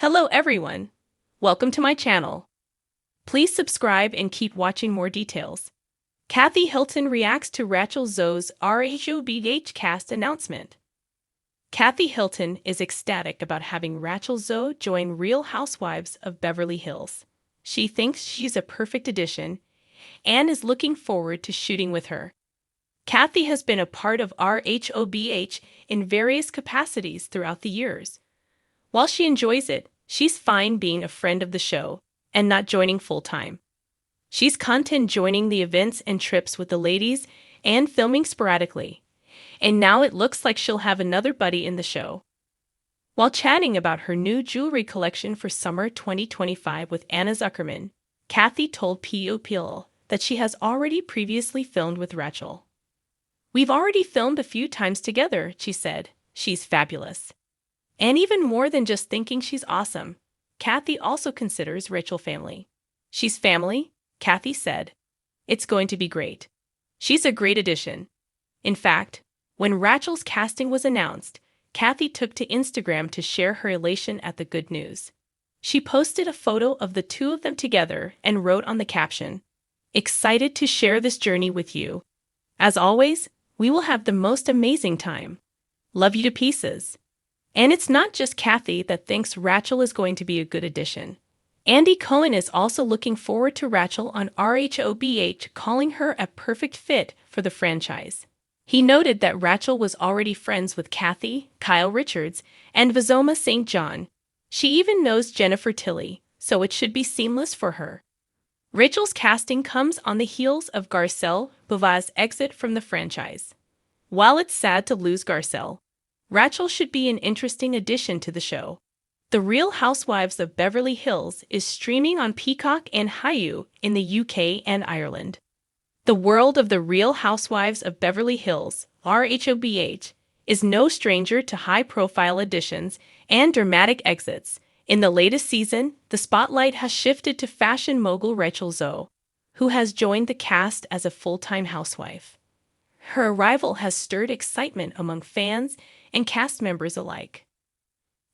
Hello everyone! Welcome to my channel. Please subscribe and keep watching more details. Kathy Hilton reacts to Rachel Zoe's HousewivesCast announcement. Kathy Hilton is ecstatic about having Rachel Zoe join Real Housewives of Beverly Hills. She thinks she's a perfect addition and is looking forward to shooting with her. Kathy has been a part of RHOBH in various capacities throughout the years. While she enjoys it, she's fine being a friend of the show and not joining full-time. She's content joining the events and trips with the ladies and filming sporadically. And now it looks like she'll have another buddy in the show. While chatting about her new jewelry collection for summer 2025 with Anna Zuckerman, Kathy told People that she has already previously filmed with Rachel. "We've already filmed a few times together," she said. "She's fabulous. And even more than just thinking she's awesome, Kathy also considers Rachel family. She's family," Kathy said. "It's going to be great. She's a great addition." In fact, when Rachel's casting was announced, Kathy took to Instagram to share her elation at the good news. She posted a photo of the two of them together and wrote on the caption, "Excited to share this journey with you. As always, we will have the most amazing time. Love you to pieces." And it's not just Kathy that thinks Rachel is going to be a good addition. Andy Cohen is also looking forward to Rachel on RHOBH, calling her a perfect fit for the franchise. He noted that Rachel was already friends with Kathy, Kyle Richards, and Vizoma St. John. She even knows Jennifer Tilly, so it should be seamless for her. Rachel's casting comes on the heels of Garcelle Beauvais' exit from the franchise. While it's sad to lose Garcelle, Rachel should be an interesting addition to the show. The Real Housewives of Beverly Hills is streaming on Peacock and Hulu in the UK and Ireland. The world of The Real Housewives of Beverly Hills, RHOBH, is no stranger to high-profile additions and dramatic exits. In the latest season, the spotlight has shifted to fashion mogul Rachel Zoe, who has joined the cast as a full-time housewife. Her arrival has stirred excitement among fans and cast members alike.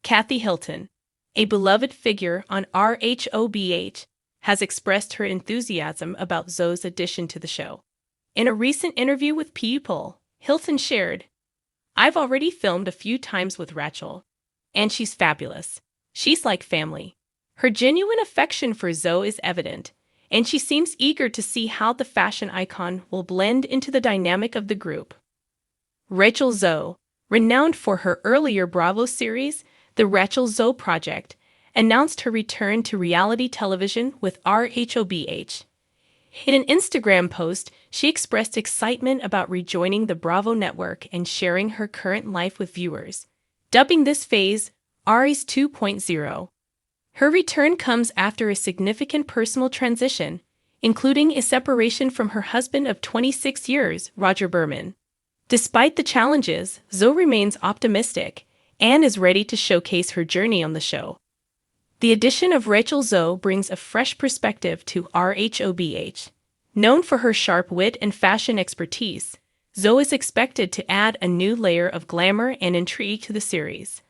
Kathy Hilton, a beloved figure on RHOBH, has expressed her enthusiasm about Zoe's addition to the show. In a recent interview with People, Hilton shared, "I've already filmed a few times with Rachel, and she's fabulous. She's like family." Her genuine affection for Zoe is evident, and she seems eager to see how the fashion icon will blend into the dynamic of the group. Rachel Zoe, renowned for her earlier Bravo series, The Rachel Zoe Project, announced her return to reality television with RHOBH. In an Instagram post, she expressed excitement about rejoining the Bravo network and sharing her current life with viewers, dubbing this phase Ari's 2.0. Her return comes after a significant personal transition, including a separation from her husband of 26 years, Roger Berman. Despite the challenges, Zoe remains optimistic and is ready to showcase her journey on the show. The addition of Rachel Zoe brings a fresh perspective to RHOBH. Known for her sharp wit and fashion expertise, Zoe is expected to add a new layer of glamour and intrigue to the series.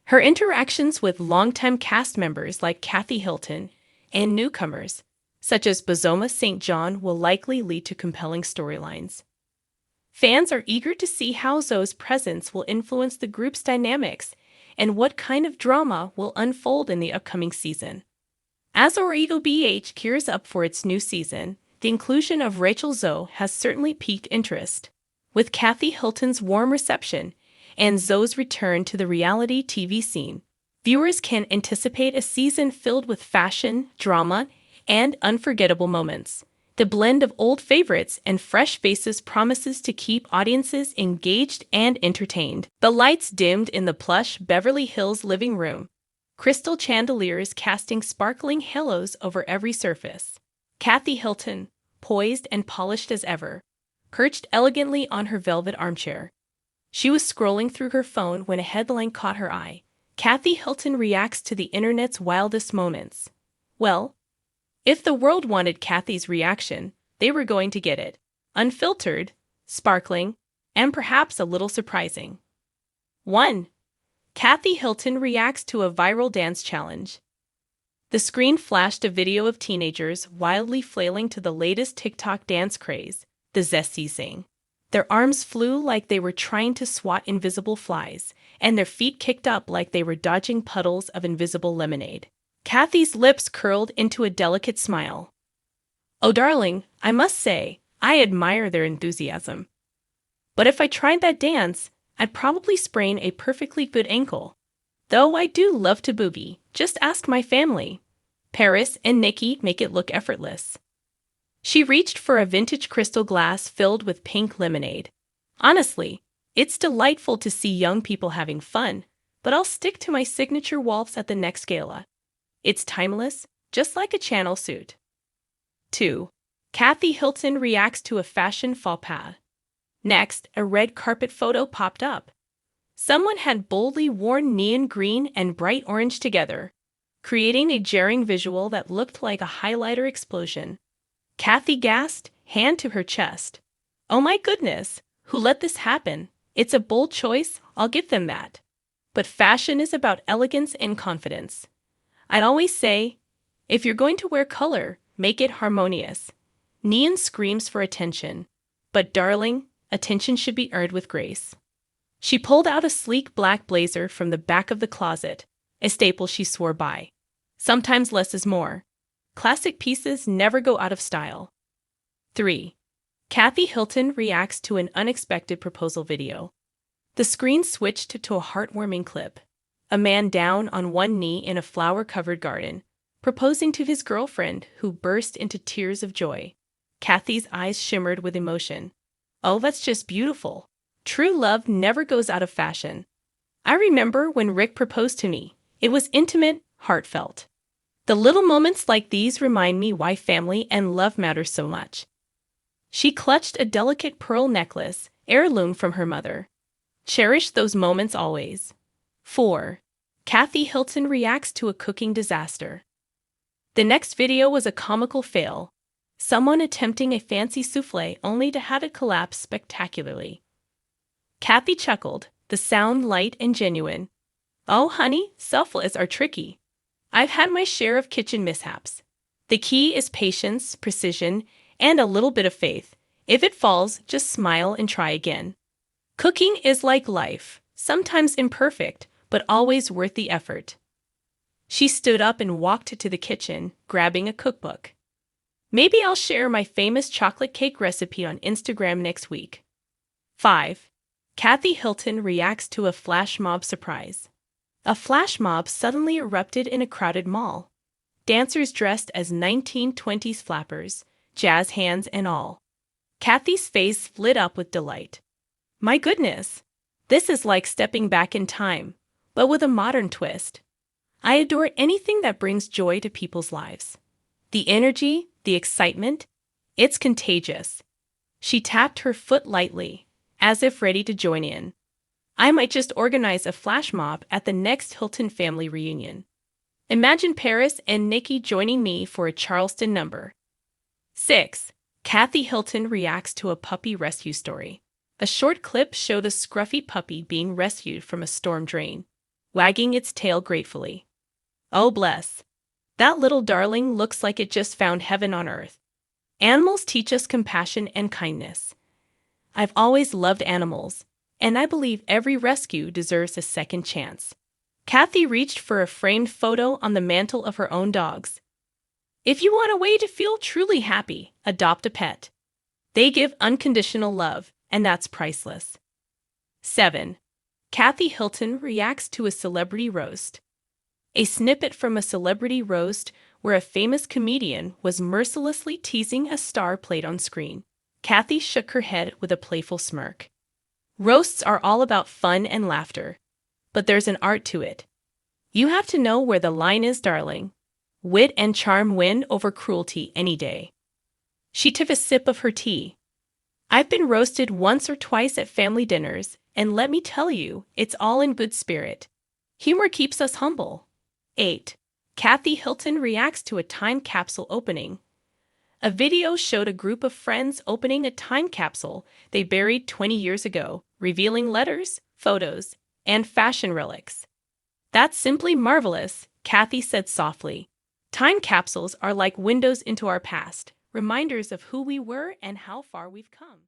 Her interactions with longtime cast members like Kathy Hilton and newcomers, such as Vizoma St. John, will likely lead to compelling storylines. Fans are eager to see how Zoe's presence will influence the group's dynamics and what kind of drama will unfold in the upcoming season. As RHOBH gears up for its new season, the inclusion of Rachel Zoe has certainly piqued interest. With Kathy Hilton's warm reception and Zoe's return to the reality TV scene, viewers can anticipate a season filled with fashion, drama, and unforgettable moments. The blend of old favorites and fresh faces promises to keep audiences engaged and entertained. The lights dimmed in the plush Beverly Hills living room, crystal chandeliers casting sparkling halos over every surface. Kathy Hilton, poised and polished as ever, perched elegantly on her velvet armchair. She was scrolling through her phone when a headline caught her eye. Kathy Hilton reacts to the internet's wildest moments. Well, if the world wanted Kathy's reaction, they were going to get it. Unfiltered, sparkling, and perhaps a little surprising. 1. Kathy Hilton reacts to a viral dance challenge. The screen flashed a video of teenagers wildly flailing to the latest TikTok dance craze, the zesty sing. Their arms flew like they were trying to swat invisible flies, and their feet kicked up like they were dodging puddles of invisible lemonade. Kathy's lips curled into a delicate smile. Oh, darling, I must say, I admire their enthusiasm. But if I tried that dance, I'd probably sprain a perfectly good ankle. Though I do love to boogie, just ask my family. Paris and Nikki make it look effortless. She reached for a vintage crystal glass filled with pink lemonade. Honestly, it's delightful to see young people having fun, but I'll stick to my signature waltz at the next gala. It's timeless, just like a Channel suit. 2. Kathy Hilton reacts to a fashion faux pas. Next, a red carpet photo popped up. Someone had boldly worn neon green and bright orange together, creating a jarring visual that looked like a highlighter explosion. Kathy gasped, hand to her chest. Oh my goodness, who let this happen? It's a bold choice, I'll give them that. But fashion is about elegance and confidence. I'd always say, if you're going to wear color, make it harmonious. Neon screams for attention. But darling, attention should be earned with grace. She pulled out a sleek black blazer from the back of the closet, a staple she swore by. Sometimes less is more. Classic pieces never go out of style. 3. Kathy Hilton reacts to an unexpected proposal video. The screen switched to a heartwarming clip. A man down on one knee in a flower-covered garden, proposing to his girlfriend, who burst into tears of joy. Kathy's eyes shimmered with emotion. Oh, that's just beautiful. True love never goes out of fashion. I remember when Rick proposed to me. It was intimate, heartfelt. The little moments like these remind me why family and love matter so much. She clutched a delicate pearl necklace, heirloom from her mother. Cherish those moments always. 4. Kathy Hilton reacts to a cooking disaster. The next video was a comical fail. Someone attempting a fancy souffle only to have it collapse spectacularly. Kathy chuckled, the sound light and genuine. Oh, honey, souffles are tricky. I've had my share of kitchen mishaps. The key is patience, precision, and a little bit of faith. If it falls, just smile and try again. Cooking is like life, sometimes imperfect, but always worth the effort. She stood up and walked to the kitchen, grabbing a cookbook. Maybe I'll share my famous chocolate cake recipe on Instagram next week. 5. Kathy Hilton reacts to a flash mob surprise. A flash mob suddenly erupted in a crowded mall. Dancers dressed as 1920s flappers, jazz hands and all. Kathy's face lit up with delight. My goodness, this is like stepping back in time, but with a modern twist. I adore anything that brings joy to people's lives. The energy, the excitement, it's contagious. She tapped her foot lightly, as if ready to join in. I might just organize a flash mob at the next Hilton family reunion. Imagine Paris and Nikki joining me for a Charleston number. 6. Kathy Hilton reacts to a puppy rescue story. A short clip showed a scruffy puppy being rescued from a storm drain, wagging its tail gratefully. Oh, bless. That little darling looks like it just found heaven on earth. Animals teach us compassion and kindness. I've always loved animals, and I believe every rescue deserves a second chance. Kathy reached for a framed photo on the mantle of her own dogs. If you want a way to feel truly happy, adopt a pet. They give unconditional love, and that's priceless. 7. Kathy Hilton reacts to a celebrity roast. A snippet from a celebrity roast where a famous comedian was mercilessly teasing a star played on screen. Kathy shook her head with a playful smirk. Roasts are all about fun and laughter, but there's an art to it. You have to know where the line is, darling. Wit and charm win over cruelty any day. She took a sip of her tea. I've been roasted once or twice at family dinners, and let me tell you, it's all in good spirit. Humor keeps us humble. 8. Kathy Hilton reacts to a time capsule opening. A video showed a group of friends opening a time capsule they buried 20 years ago, revealing letters, photos, and fashion relics. That's simply marvelous, Kathy said softly. Time capsules are like windows into our past, reminders of who we were and how far we've come.